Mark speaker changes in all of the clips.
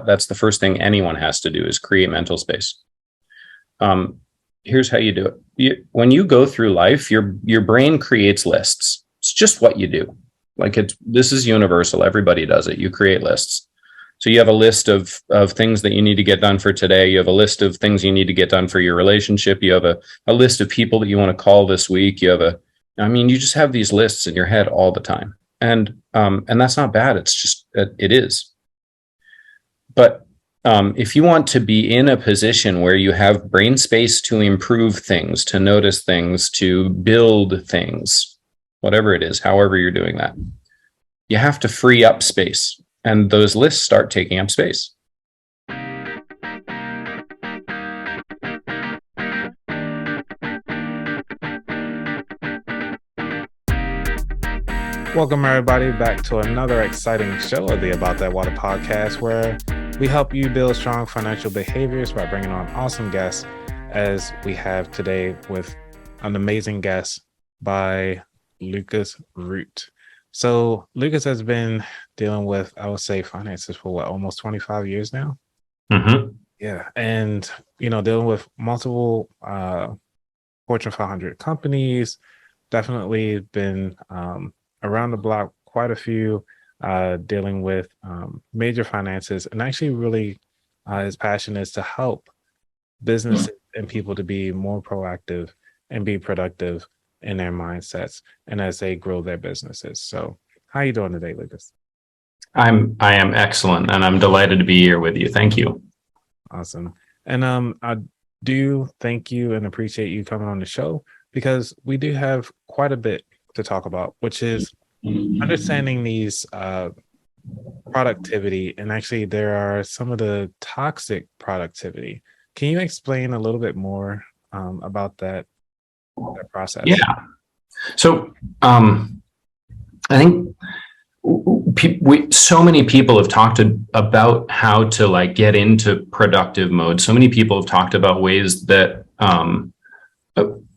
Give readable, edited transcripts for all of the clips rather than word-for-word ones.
Speaker 1: that's the first thing anyone has to do, is create mental space. Here's how you do it. When you go through life, your brain creates lists. It's just what you do. This is universal. Everybody does it. You create lists. So you have a list of things that you need to get done for today. You have a list of things you need to get done for your relationship. You have a list of people that you want to call this week. You just have these lists in your head all the time. And that's not bad. It's just, it is. But if you want to be in a position where you have brain space to improve things, to notice things, to build things, whatever it is, however you're doing that, you have to free up space. And those lists start taking up space.
Speaker 2: Welcome, everybody, back to another exciting show of the About That Wallet podcast, where we help you build strong financial behaviors by bringing on awesome guests, as we have today with an amazing guest by Lucas Root. So Lucas has been dealing with, I would say, finances for almost 25 years now.
Speaker 1: Mm-hmm.
Speaker 2: Yeah. And, dealing with multiple Fortune 500 companies, definitely been around the block, quite a few, dealing with major finances, and actually really his passion is to help businesses and people to be more proactive and be productive in their mindsets and as they grow their businesses. So how are you doing today, Lucas?
Speaker 1: I am excellent, and I'm delighted to be here with you. Thank you.
Speaker 2: Awesome. And I do thank you and appreciate you coming on the show, because we do have quite a bit to talk about, which is understanding these productivity, and actually there are some of the toxic productivity. Can you explain a little bit more about that process?
Speaker 1: Yeah. So I think so many people have talked about how to get into productive mode. So many people have talked about ways that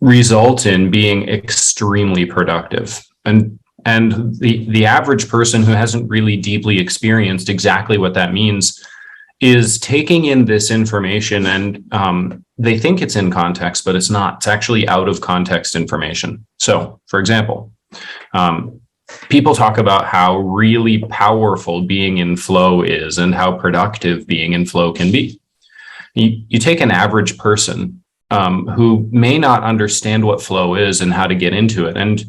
Speaker 1: result in being extremely productive. And the average person who hasn't really deeply experienced exactly what that means is taking in this information, and they think it's in context, but it's not. It's actually out of context information. So, for example, people talk about how really powerful being in flow is and how productive being in flow can be. You take an average person who may not understand what flow is and how to get into it, and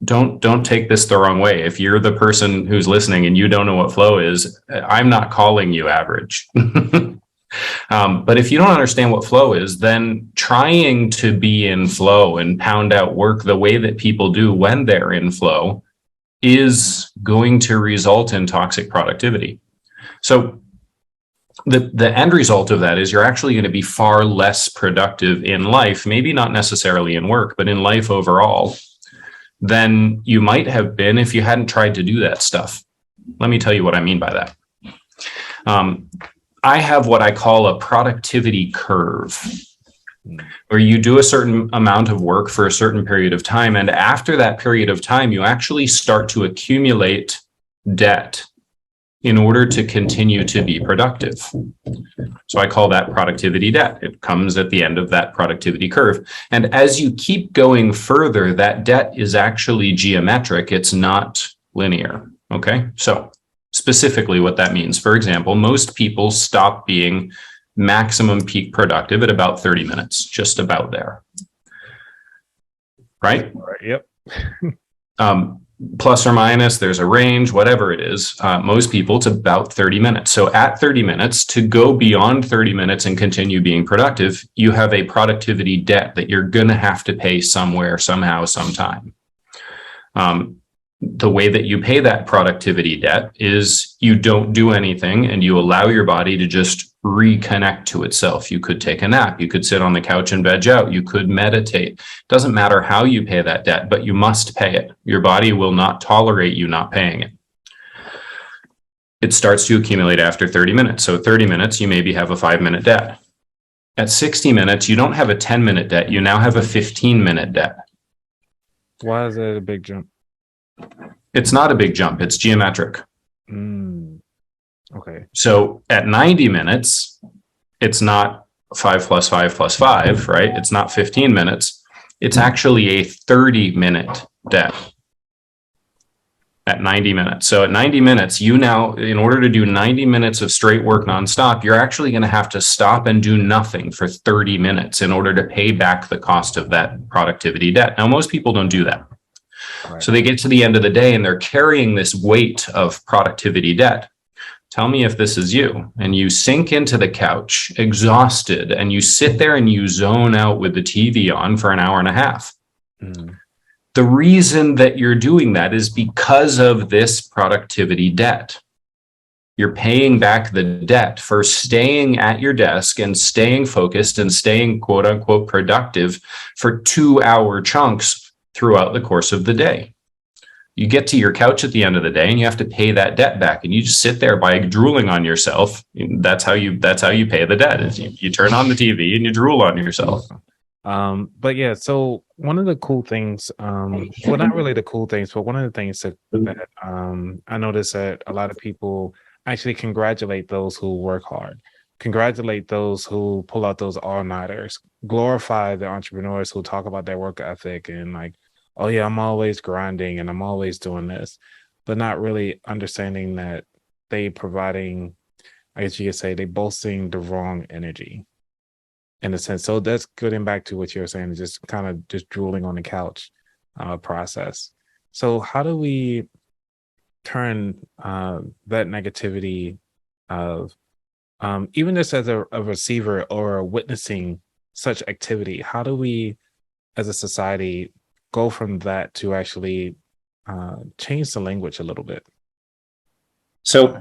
Speaker 1: don't take this the wrong way. If you're the person who's listening and you don't know what flow is, I'm not calling you average. But if you don't understand what flow is, then trying to be in flow and pound out work the way that people do when they're in flow is going to result in toxic productivity. So the end result of that is you're actually going to be far less productive in life, maybe not necessarily in work, but in life overall, than you might have been if you hadn't tried to do that stuff. Let me tell you what I mean by that. I have what I call a productivity curve, where you do a certain amount of work for a certain period of time, and after that period of time, you actually start to accumulate debt in order to continue to be productive. So I call that productivity debt. It comes at the end of that productivity curve. And as you keep going further, that debt is actually geometric. It's not linear. Okay. So specifically what that means, for example, most people stop being maximum peak productive at about 30 minutes, just about there. Right?
Speaker 2: Yep.
Speaker 1: Plus or minus, there's a range, whatever it is. Most people, it's about 30 minutes. So at 30 minutes, to go beyond 30 minutes and continue being productive, you have a productivity debt that you're going to have to pay somewhere, somehow, sometime. The way that you pay that productivity debt is you don't do anything and you allow your body to just reconnect to itself. You could take a nap. You could sit on the couch and veg out. You could meditate. Doesn't matter how you pay that debt, but you must pay it. Your body will not tolerate you not paying it. It starts to accumulate after 30 minutes. So 30 minutes, you maybe have a 5-minute debt. At 60 minutes, you don't have a 10-minute debt. You now have a 15-minute debt.
Speaker 2: Why is it a big jump?
Speaker 1: It's not a big jump. It's geometric.
Speaker 2: Okay.
Speaker 1: So at 90 minutes, it's not 5 + 5 + 5, right? It's not 15 minutes. It's actually a 30-minute debt at 90 minutes. So at 90 minutes, you now, in order to do 90 minutes of straight work nonstop, you're actually going to have to stop and do nothing for 30 minutes in order to pay back the cost of that productivity debt. Now, most people don't do that.
Speaker 2: Right.
Speaker 1: So they get to the end of the day and they're carrying this weight of productivity debt. Tell me if this is you. And you sink into the couch exhausted and you sit there and you zone out with the TV on for an hour and a half.
Speaker 2: Mm.
Speaker 1: The reason that you're doing that is because of this productivity debt. You're paying back the debt for staying at your desk and staying focused and staying quote unquote productive for 2-hour chunks throughout the course of the day. You get to your couch at the end of the day and you have to pay that debt back, and you just sit there by drooling on yourself. That's how you pay the debt, is you turn on the TV and you drool on yourself.
Speaker 2: But yeah, so one of the cool things, well, not really the cool things, but one of the things that I noticed that a lot of people actually congratulate those who work hard, congratulate those who pull out those all-nighters, glorify the entrepreneurs who talk about their work ethic and like, oh yeah, I'm always grinding and I'm always doing this, but not really understanding that they providing, I guess you could say, they boasting the wrong energy in a sense. So that's getting back to what you're saying, just kind of just drooling on the couch process. So how do we turn that negativity of even just as a receiver or witnessing such activity, how do we as a society go from that to actually change the language a little bit?
Speaker 1: So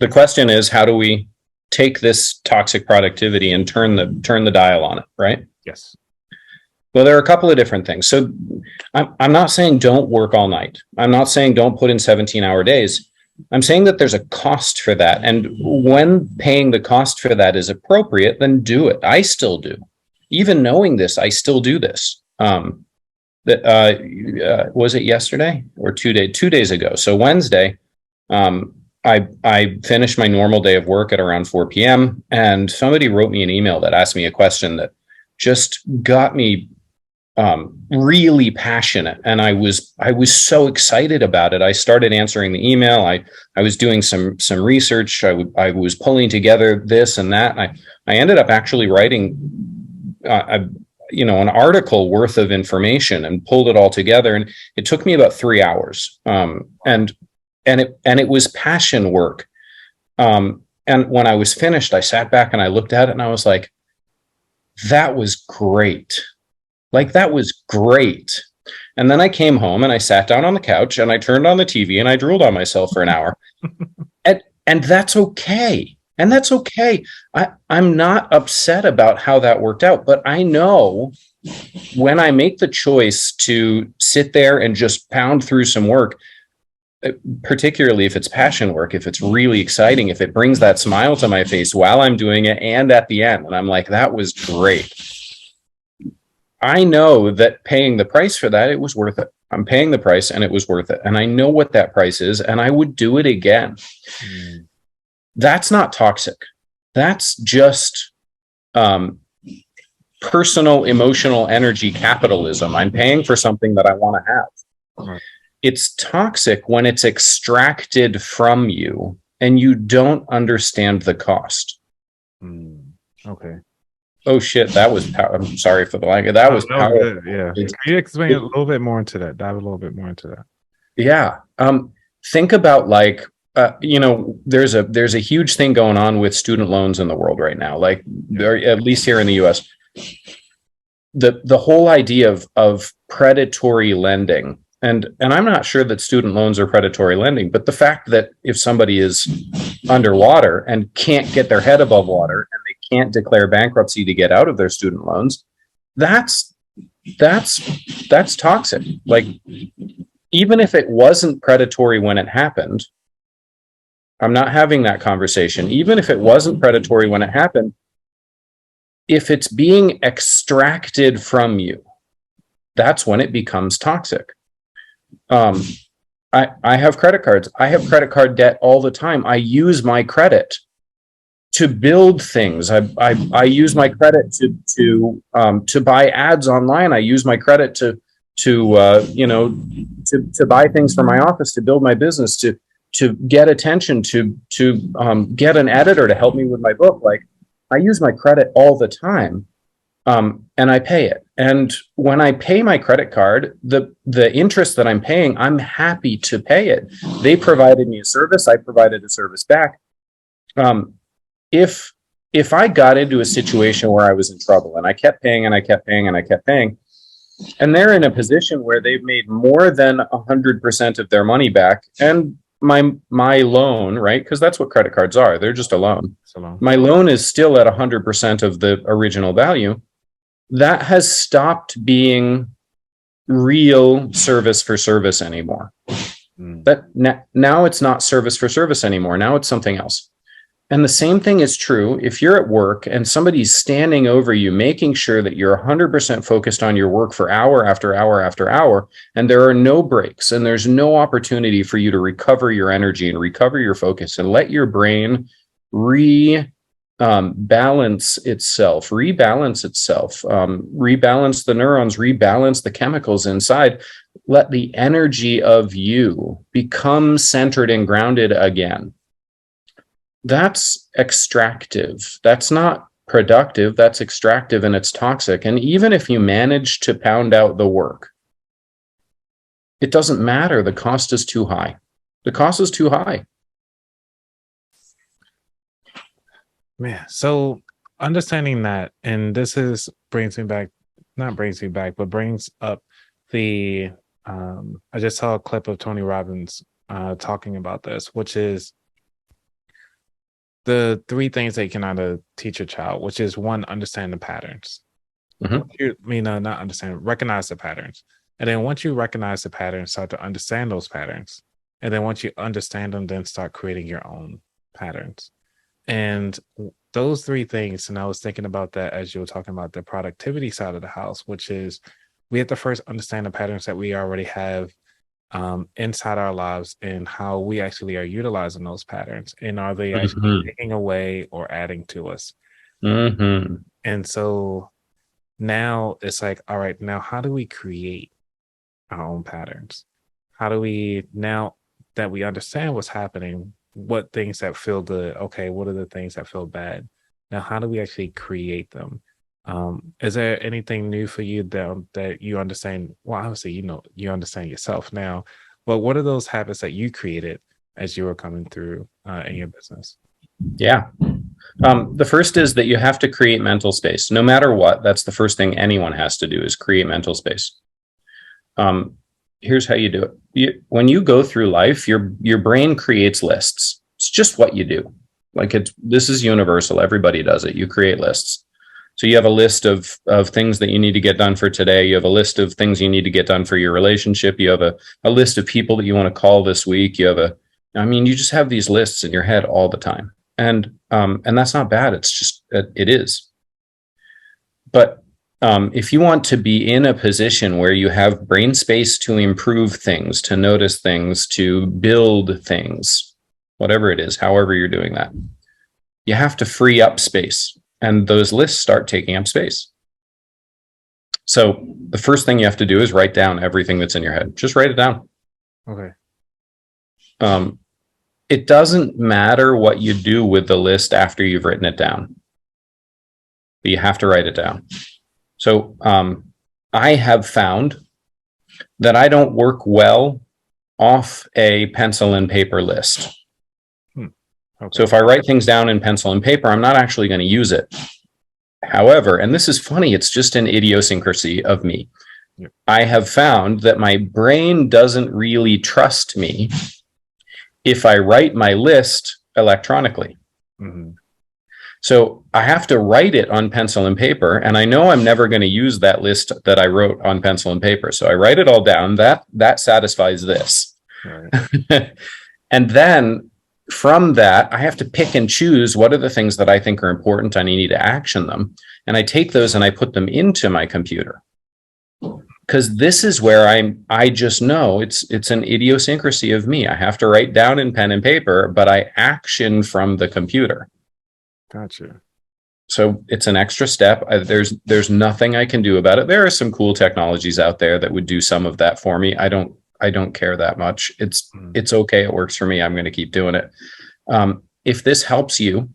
Speaker 1: the question is, how do we take this toxic productivity and turn the dial on it, right?
Speaker 2: Yes.
Speaker 1: Well, there are a couple of different things. So I'm not saying don't work all night. I'm not saying don't put in 17-hour days. I'm saying that there's a cost for that. And when paying the cost for that is appropriate, then do it. I still do. Even knowing this, I still do this. Was it yesterday or 2 days ago? So Wednesday, I finished my normal day of work at around 4 p.m. and somebody wrote me an email that asked me a question that just got me really passionate, and I was so excited about it. I started answering the email. I was doing some research. I was pulling together this and that. And I ended up actually writing an article worth of information and pulled it all together, and it took me about 3 hours. And it was passion work. And when I was finished, I sat back and I looked at it and I was like, that was great. Like, that was great. And then I came home and I sat down on the couch and I turned on the TV and I drooled on myself for an hour. and that's okay. And that's okay. I'm not upset about how that worked out, but I know when I make the choice to sit there and just pound through some work, particularly if it's passion work, if it's really exciting, if it brings that smile to my face while I'm doing it and at the end, and I'm like, that was great. I know that paying the price for that, it was worth it. I'm paying the price and it was worth it. And I know what that price is, and I would do it again. That's not toxic. That's just personal, emotional energy capitalism. I'm paying for something that I want to have. Right. It's toxic when it's extracted from you and you don't understand the cost.
Speaker 2: Okay.
Speaker 1: Oh shit, that was I'm sorry for the language. That was powerful.
Speaker 2: Yeah. Can you explain a little bit more into that? Dive a little bit more into that.
Speaker 1: Yeah. Think about like there's a huge thing going on with student loans in the world right now. Like, at least here in the US. The whole idea of predatory lending. And I'm not sure that student loans are predatory lending, but the fact that if somebody is underwater and can't get their head above water and they can't declare bankruptcy to get out of their student loans, that's toxic. Like, even if it wasn't predatory when it happened, I'm not having that conversation. Even if it wasn't predatory when it happened, if it's being extracted from you, that's when it becomes toxic. I have credit cards. I have credit card debt all the time. I use my credit to build things. I use my credit to buy ads online. I use my credit to buy things for my office, to build my business, to get attention, to get an editor to help me with my book. Like, I use my credit all the time, and I pay it. And when I pay my credit card, the interest that I'm paying, I'm happy to pay it. They provided me a service. I provided a service back. If I got into a situation where I was in trouble and I kept paying and I kept paying and I kept paying, and they're in a position where they've made more than 100% of their money back, and my loan, right? Because that's what credit cards are. They're just a loan. My loan is still at 100% of the original value. That has stopped being real service for service anymore. That now it's not service for service anymore. Now it's something else. And the same thing is true if you're at work and somebody's standing over you, making sure that you're 100% focused on your work for hour after hour after hour, and there are no breaks and there's no opportunity for you to recover your energy and recover your focus and let your brain rebalance itself, rebalance the neurons, rebalance the chemicals inside. Let the energy of you become centered and grounded again. That's extractive. That's not productive. That's extractive, and it's toxic. And even if you manage to pound out the work, it doesn't matter. The cost is too high. The cost is too high.
Speaker 2: Man, so understanding that, and this brings up the I just saw a clip of Tony Robbins talking about this, which is the three things that you can teach a child, which is one, understand the patterns. Recognize the patterns. And then once you recognize the patterns, start to understand those patterns. And then once you understand them, then start creating your own patterns. And those three things, and I was thinking about that as you were talking about the productivity side of the house, which is we have to first understand the patterns that we already have inside our lives and how we actually are utilizing those patterns. And are they actually taking away or adding to us? And so now it's like, all right, now how do we create our own patterns? How do we, now that we understand what's happening, what things that feel good, okay, what are the things that feel bad? Now, how do we actually create them? Is there anything new for you that you understand? Well, obviously, you understand yourself now, but what are those habits that you created as you were coming through in your business?
Speaker 1: Yeah. The first is that you have to create mental space. No matter what, that's the first thing anyone has to do is create mental space. Here's how you do it. When you go through life, your brain creates lists. It's just what you do. Like this is universal. Everybody does it. You create lists. So you have a list of things that you need to get done for today. You have a list of things you need to get done for your relationship. You have a list of people that you want to call this week. You just have these lists in your head all the time. And that's not bad. It's just, it is. But if you want to be in a position where you have brain space to improve things, to notice things, to build things, whatever it is, however you're doing that, you have to free up space. And those lists start taking up space. So the first thing you have to do is write down everything that's in your head. Just write it down.
Speaker 2: Okay.
Speaker 1: It doesn't matter what you do with the list after you've written it down, but you have to write it down. So I have found that I don't work well off a pencil and paper list. Okay. So if I write things down in pencil and paper, I'm not actually going to use it. However, and this is funny, it's just an idiosyncrasy of me. Yep. I have found that my brain doesn't really trust me if I write my list electronically. So I have to write it on pencil and paper, and I know I'm never going to use that list that I wrote on pencil and paper. So I write it all down. That satisfies this. Right. And then from that, I have to pick and choose what are the things that I think are important and I need to action them. And I take those and I put them into my computer. because this is where I just know it's an idiosyncrasy of me. I have to write down in pen and paper, but I action from the computer.
Speaker 2: Gotcha.
Speaker 1: So it's an extra step. There's nothing I can do about it. There are some cool technologies out there that would do some of that for me. I don't care that much. It's okay. It works for me. I'm going to keep doing it. If this helps your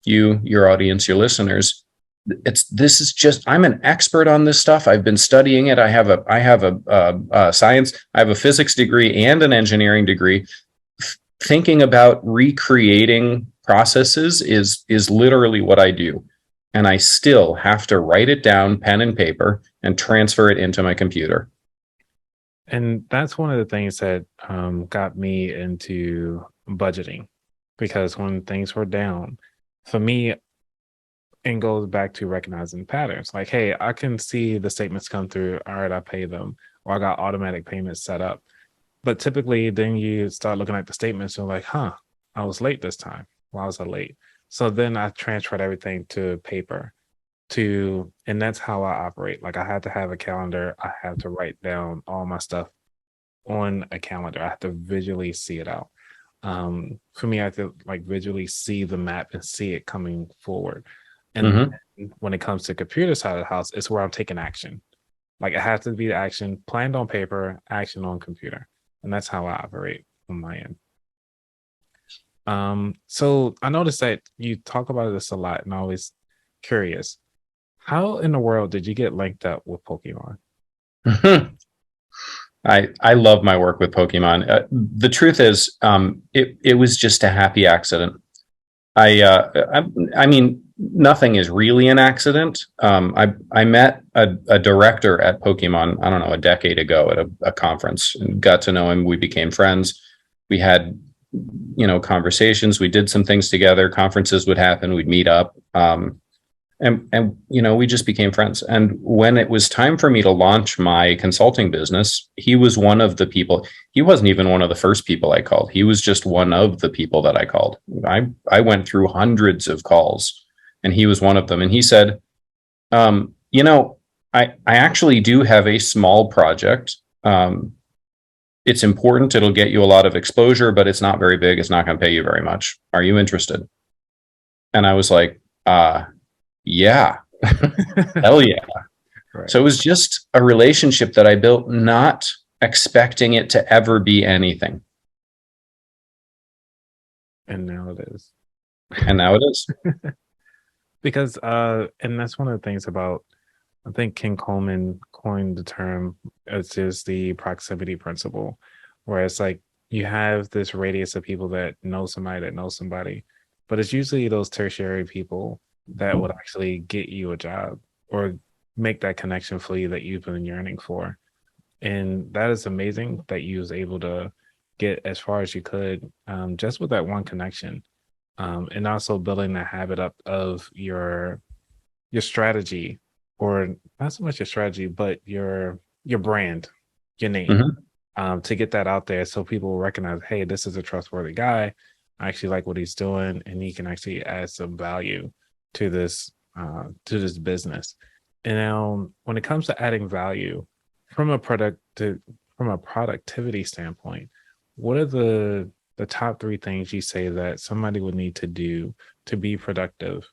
Speaker 1: audience, your listeners, this is just, I'm an expert on this stuff. I've been studying it. I have a science, I have a physics degree and an engineering degree. Thinking about recreating processes is literally what I do. And I still have to write it down, pen and paper, and transfer it into my computer.
Speaker 2: And that's one of the things that got me into budgeting, because when things were down, for me, it goes back to recognizing patterns. Like, hey, I can see the statements come through. All right, I pay them, or I got automatic payments set up. But typically, then you start looking at the statements and like, huh, I was late this time. Why was I late? So then I transferred everything to paper and that's how I operate. Like, I had to have a calendar. I have to write down all my stuff on a calendar. I have to visually see it out. For me, I have to like visually see the map and see it coming forward. And when it comes to computer side of the house, it's where I'm taking action. Like, it has to be the action planned on paper, action on computer. And that's how I operate on my end. So I noticed that you talk about this a lot, and I'm always curious. How in the world did you get linked up with Pokemon?
Speaker 1: I love my work with Pokemon. The truth is, it was just a happy accident. I mean, nothing is really an accident. I met a director at Pokemon, I don't know, a decade ago at a conference, and got to know him. We became friends. We had, conversations. We did some things together. Conferences would happen. We'd meet up. And we just became friends. And when it was time for me to launch my consulting business, he was one of the people. He wasn't even one of the first people I called. He was just one of the people that I called. I went through hundreds of calls, and he was one of them. And he said, I actually do have a small project. It's important. It'll get you a lot of exposure, but it's not very big. It's not going to pay you very much. Are you interested? And I was like, yeah, hell yeah. Right. So it was just a relationship that I built, not expecting it to ever be anything.
Speaker 2: And now it is.
Speaker 1: And now it is.
Speaker 2: Because, and that's one of the things about, I think King Coleman coined the term, it's just the proximity principle, where it's like you have this radius of people that know somebody, but it's usually those tertiary people that would actually get you a job or make that connection for you that you've been yearning for. And that is amazing that you was able to get as far as you could, just with that one connection. And also building that habit up of your strategy, or not so much your strategy, but your brand, your name, to get that out there so people will recognize, hey, this is a trustworthy guy. I actually like what he's doing, and he can actually add some value to this business. And now, when it comes to adding value from a productivity standpoint, what are the top 3 things you say that somebody would need to do to be productive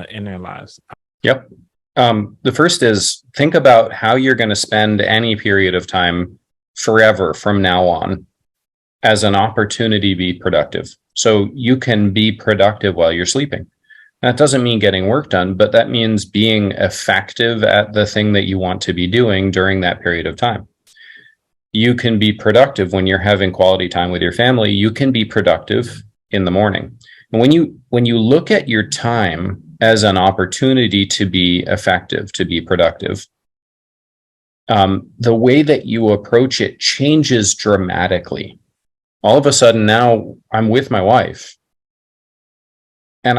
Speaker 2: in their lives?
Speaker 1: Yep. The first is, think about how you're going to spend any period of time forever from now on as an opportunity to be productive. So you can be productive while you're sleeping. That doesn't mean getting work done, but that means being effective at the thing that you want to be doing during that period of time. You can be productive when you're having quality time with your family. You can be productive in the morning. And when you look at your time as an opportunity to be effective, to be productive, the way that you approach it changes dramatically. All of a sudden now I'm with my wife, and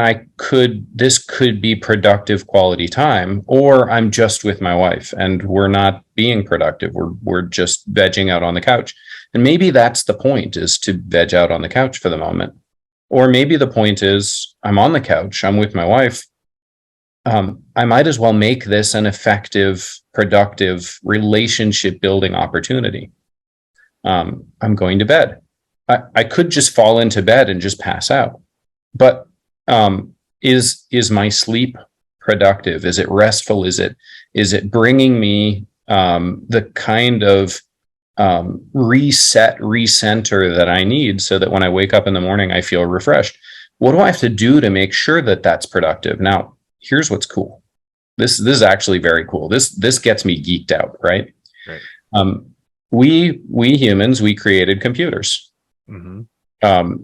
Speaker 1: this could be productive quality time, or I'm just with my wife and we're not being productive. We're just vegging out on the couch. And maybe that's the point, is to veg out on the couch for the moment. Or maybe the point is, I'm on the couch, I'm with my wife, I might as well make this an effective, productive relationship building opportunity. I'm going to bed. I could just fall into bed and just pass out. But is my sleep productive? Is it restful? Is it bringing me the kind of recenter that I need so that when I wake up in the morning, I feel refreshed? What do I have to do to make sure that that's productive? Now, here's what's cool. This is actually very cool. This gets me geeked out, right?
Speaker 2: Right.
Speaker 1: We humans, we created computers.
Speaker 2: Mm-hmm.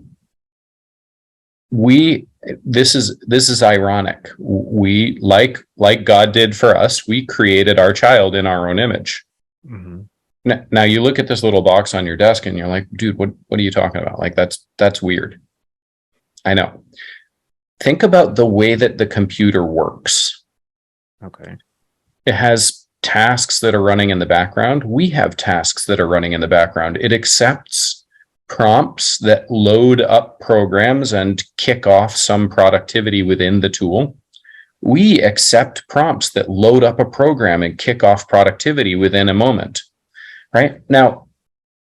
Speaker 1: We this is ironic. We like God did for us, we created our child in our own image.
Speaker 2: Mm-hmm.
Speaker 1: Now you look at this little box on your desk and you're like, dude, what are you talking about? Like that's weird. I know. Think about the way that the computer works.
Speaker 2: Okay.
Speaker 1: It has tasks that are running in the background. We have tasks that are running in the background. It accepts prompts that load up programs and kick off some productivity within the tool. We accept prompts that load up a program and kick off productivity within a moment, right? Now,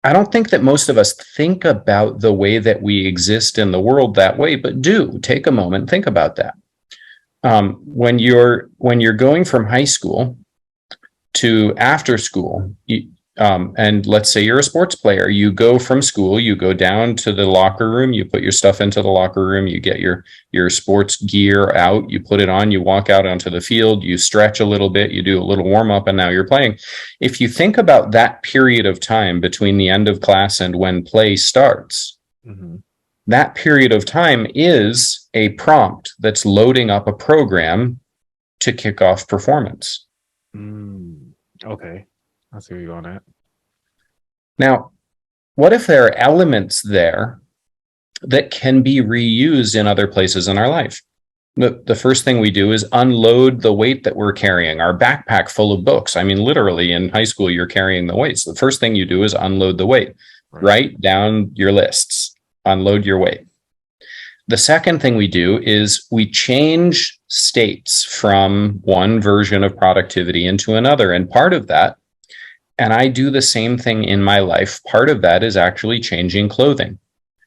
Speaker 1: I don't think that most of us think about the way that we exist in the world that way, but do take a moment, think about that. When you're going from high school to after school, and let's say you're a sports player, you go from school, you go down to the locker room, you put your stuff into the locker room, you get your sports gear out, you put it on, you walk out onto the field, you stretch a little bit, you do a little warm up, and now you're playing. If you think about that period of time between the end of class and when play starts, mm-hmm. that period of time is a prompt that's loading up a program to kick off performance.
Speaker 2: Okay. I see where you're going at.
Speaker 1: Now, what if there are elements there that can be reused in other places in our life? The first thing we do is unload the weight that we're carrying, our backpack full of books. I mean, literally in high school, you're carrying the weights. The first thing you do is unload the weight. Right. Write down your lists, unload your weight. The second thing we do is we change states from one version of productivity into another. And part of that, and I do the same thing in my life, part of that is actually changing clothing.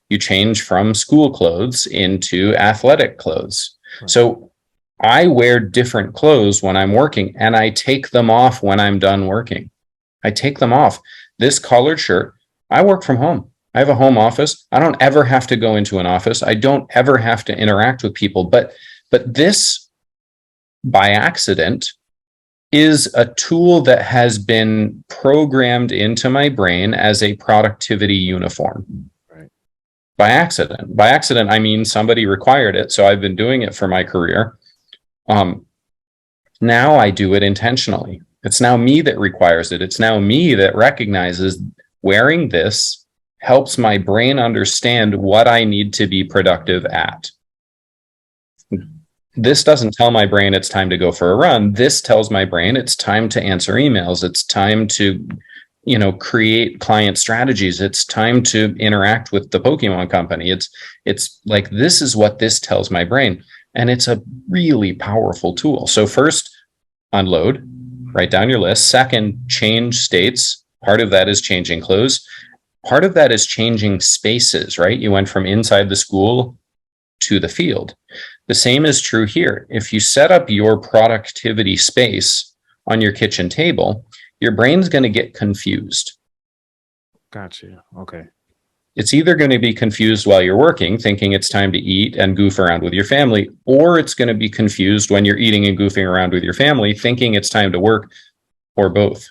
Speaker 1: You change from school clothes into athletic clothes. Right. So I wear different clothes when I'm working, and I take them off when I'm done working. I take them off. This collared shirt, I work from home. I have a home office. I don't ever have to go into an office. I don't ever have to interact with people. But this, by accident, is a tool that has been programmed into my brain as a productivity uniform. Right. By accident. By accident, I mean somebody required it, so I've been doing it for my career. Now I do it intentionally. It's now me that requires it. It's now me that recognizes wearing this helps my brain understand what I need to be productive at. This doesn't tell my brain it's time to go for a run. This tells my brain it's time to answer emails. It's time to, create client strategies. It's time to interact with the Pokemon company. It's like, this is what this tells my brain. And it's a really powerful tool. So first, unload, write down your list. Second, change states. Part of that is changing clothes. Part of that is changing spaces, right? You went from inside the school to the field. The same is true here. If you set up your productivity space on your kitchen table, your brain's going to get confused.
Speaker 2: Gotcha. Okay.
Speaker 1: It's either going to be confused while you're working, thinking it's time to eat and goof around with your family, or it's going to be confused when you're eating and goofing around with your family, thinking it's time to work, or both.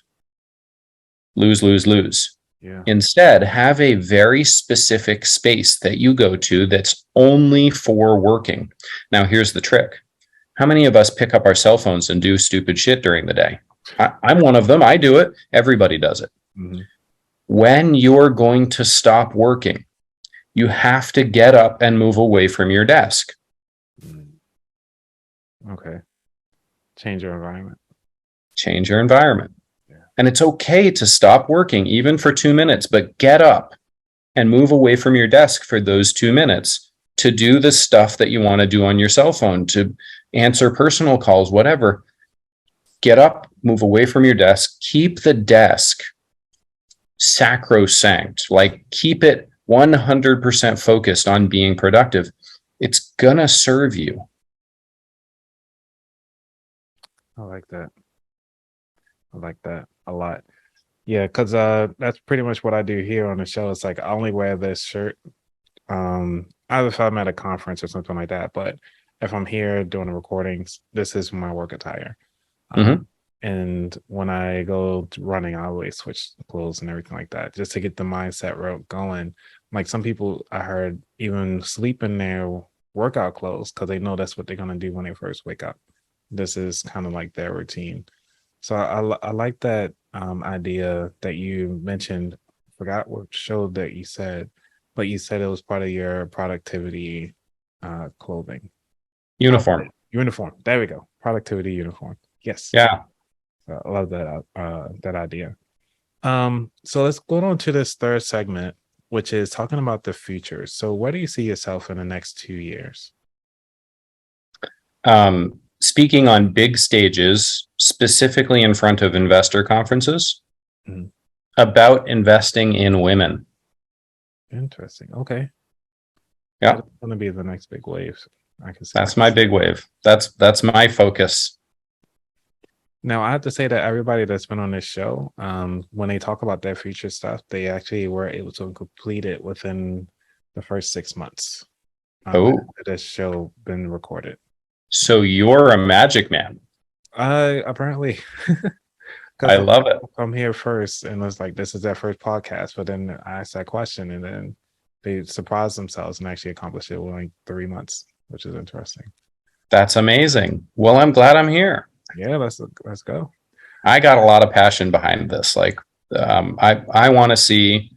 Speaker 1: Lose, lose, lose. Yeah. Instead, have a very specific space that you go to that's only for working. Now, here's the trick. How many of us pick up our cell phones and do stupid shit during the day? I'm one of them. I do it. Everybody does it. Mm-hmm. When you're going to stop working, you have to get up and move away from your desk.
Speaker 2: Okay. Change your environment.
Speaker 1: Change your environment. And it's okay to stop working even for 2 minutes, but get up and move away from your desk for those 2 minutes to do the stuff that you want to do on your cell phone, to answer personal calls, whatever. Get up, move away from your desk, keep the desk sacrosanct, like keep it 100% focused on being productive. It's gonna serve you.
Speaker 2: I like that. I like that a lot. Yeah, because that's pretty much what I do here on the show. It's like I only wear this shirt. Either if I'm at a conference or something like that, but if I'm here doing the recordings, this is my work attire.
Speaker 1: Mhm.
Speaker 2: And when I go to running, I always switch clothes and everything like that, just to get the mindset going. Like some people I heard even sleep in their workout clothes because they know that's what they're gonna do when they first wake up. This is kind of like their routine. So I like that idea that you mentioned. Forgot what show that you said, but you said it was part of your productivity clothing.
Speaker 1: Uniform.
Speaker 2: Uniform. There we go. Productivity uniform. Yes.
Speaker 1: Yeah.
Speaker 2: I love that idea. So let's go on to this third segment, which is talking about the future. So where do you see yourself in the next 2 years?
Speaker 1: Speaking on big stages, specifically in front of investor conferences,
Speaker 2: Mhm.
Speaker 1: about investing in women.
Speaker 2: Interesting. Okay.
Speaker 1: Yeah,
Speaker 2: That's going to be the next big wave. I can see.
Speaker 1: that's my big wave. That's my focus.
Speaker 2: Now, I have to say that everybody that's been on this show, when they talk about their future stuff, they actually were able to complete it within the first 6 months.
Speaker 1: Oh,
Speaker 2: After this show been recorded.
Speaker 1: so you're a magic man.
Speaker 2: Apparently,
Speaker 1: I
Speaker 2: because
Speaker 1: love it.
Speaker 2: I'm here first, and it's like this is their first podcast. But then I asked that question, and then they surprised themselves and actually accomplished it within like 3 months, which is interesting.
Speaker 1: That's amazing. Well, I'm glad I'm here.
Speaker 2: Yeah, let's go.
Speaker 1: I got a lot of passion behind this. Like, I want to see.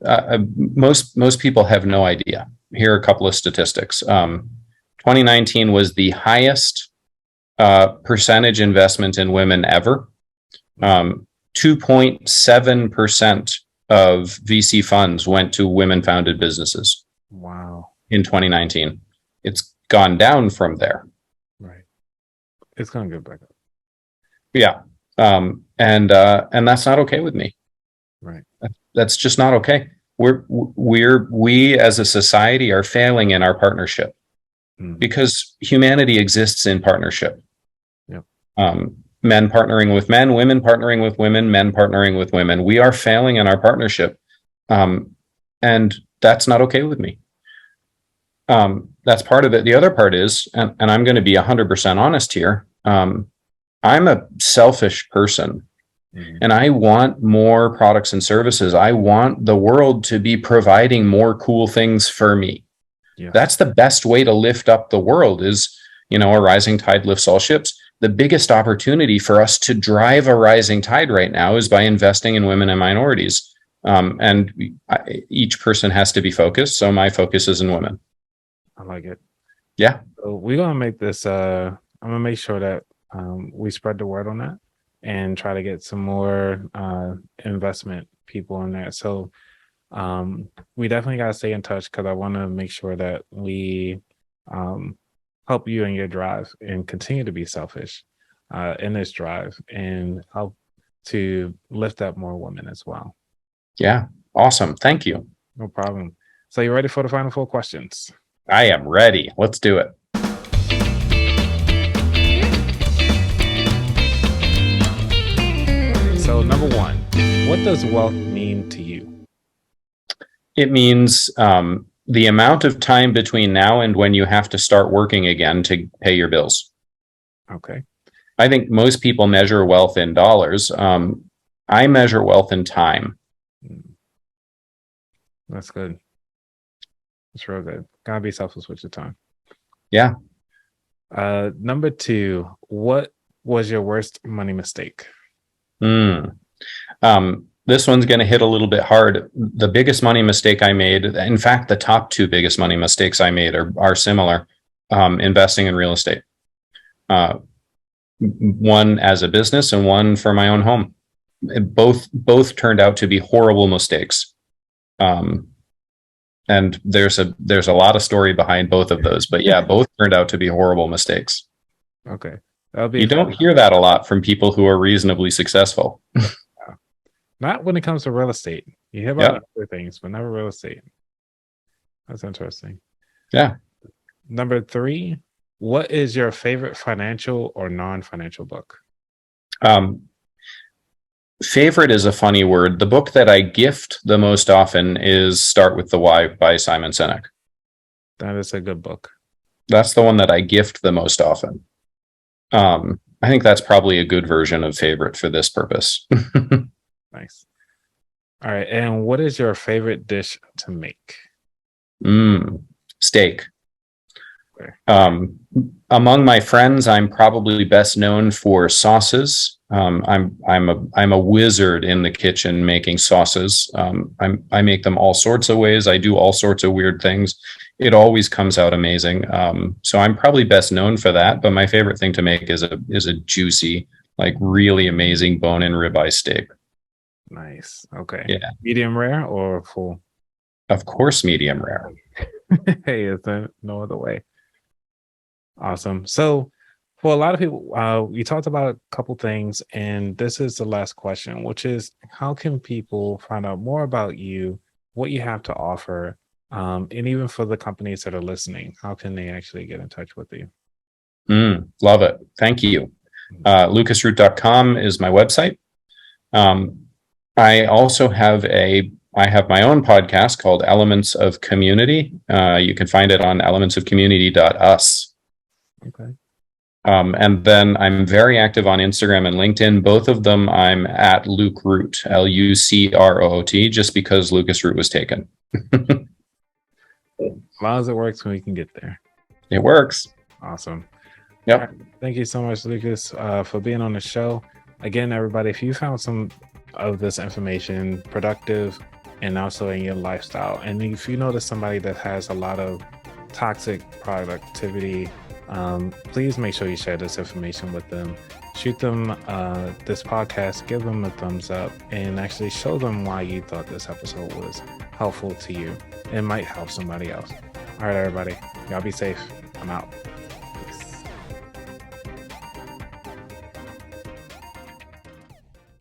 Speaker 1: Most people have no idea. Here are a couple of statistics. 2019 was the highest percentage investment in women ever. 2.7% of VC funds went to women-founded businesses.
Speaker 2: Wow.
Speaker 1: In 2019, it's gone down from there.
Speaker 2: Right. It's gonna go back up.
Speaker 1: Yeah, and that's not okay with me.
Speaker 2: Right.
Speaker 1: That's just not okay. We as a society are failing in our partnership because humanity exists in partnership.
Speaker 2: Yep.
Speaker 1: Men partnering with men, women partnering with women, men partnering with women. We are failing in our partnership, and that's not okay with me. That's part of it. The other part is, and I'm going to be 100% honest here. I'm a selfish person, and I want more products and services. I want the world to be providing more cool things for me.
Speaker 2: Yeah.
Speaker 1: That's the best way to lift up the world is, a rising tide lifts all ships. The biggest opportunity for us to drive a rising tide right now is by investing in women and minorities. And each person has to be focused. So my focus is in women.
Speaker 2: I like it.
Speaker 1: Yeah.
Speaker 2: So we're gonna make this. I'm gonna make sure that we spread the word on that and try to get some more investment people in there. So we definitely gotta stay in touch because I want to make sure that we help you in your drive and continue to be selfish in this drive and help to lift up more women as well.
Speaker 1: Yeah. Awesome. Thank you.
Speaker 2: No problem. So you ready for the final 4 questions?
Speaker 1: I am ready. Let's do it.
Speaker 2: So number 1, what does wealth mean to you?
Speaker 1: It means the amount of time between now and when you have to start working again to pay your bills.
Speaker 2: Okay.
Speaker 1: I think most people measure wealth in dollars. I measure wealth in time.
Speaker 2: That's good. That's real good. Gotta be selfless with your time.
Speaker 1: Yeah.
Speaker 2: Number 2, what was your worst money mistake?
Speaker 1: This one's going to hit a little bit hard. The biggest money mistake I made, in fact, the top 2 biggest money mistakes I made are similar. Investing in real estate. One as a business and one for my own home. Both turned out to be horrible mistakes. And there's a lot of story behind both of those, but yeah, both turned out to be horrible mistakes.
Speaker 2: Okay. That'll be
Speaker 1: You don't hear that a lot from people who are reasonably successful.
Speaker 2: not when it comes to real estate. You hear about other things, but never real estate. That's interesting.
Speaker 1: Yeah.
Speaker 2: Number 3, what is your favorite financial or non-financial book?
Speaker 1: Favorite is a funny word. The book that I gift the most often is Start with the Why by Simon Sinek.
Speaker 2: That is a good book.
Speaker 1: That's the one that I gift the most often. I think that's probably a good version of favorite for this purpose.
Speaker 2: Nice. All right. And what is your favorite dish to make?
Speaker 1: Steak.
Speaker 2: Okay.
Speaker 1: Among my friends, I'm probably best known for sauces. I'm a wizard in the kitchen making sauces. I make them all sorts of ways. I do all sorts of weird things. It always comes out amazing. So I'm probably best known for that. But my favorite thing to make is a juicy, like really amazing bone-in ribeye steak.
Speaker 2: Nice. Okay.
Speaker 1: Yeah.
Speaker 2: Medium rare or full?
Speaker 1: Of course, medium rare.
Speaker 2: Hey, is there no other way? Awesome. So for a lot of people, we talked about a couple things, and this is the last question, which is how can people find out more about you, what you have to offer, and even for the companies that are listening, how can they actually get in touch with you?
Speaker 1: Love it. Thank you. lucasroot.com is my website. I also have my own podcast called Elements of Community. You can find it on elementsofcommunity.us.
Speaker 2: Okay.
Speaker 1: And then I'm very active on Instagram and LinkedIn. Both of them I'm at Luke Root, Lucroot, just because Lucas Root was taken.
Speaker 2: As long as it works, when we can get there.
Speaker 1: It works.
Speaker 2: Awesome.
Speaker 1: Yep.
Speaker 2: Right. Thank you so much, Lucas, for being on the show. Again, everybody, if you found some of this information productive and also in your lifestyle, and if you notice somebody that has a lot of toxic productivity, please make sure you share this information with them. Shoot them this podcast, give them a thumbs up, and actually show them why you thought this episode was helpful to you. It might help somebody else. All right, everybody, y'all be safe. I'm out.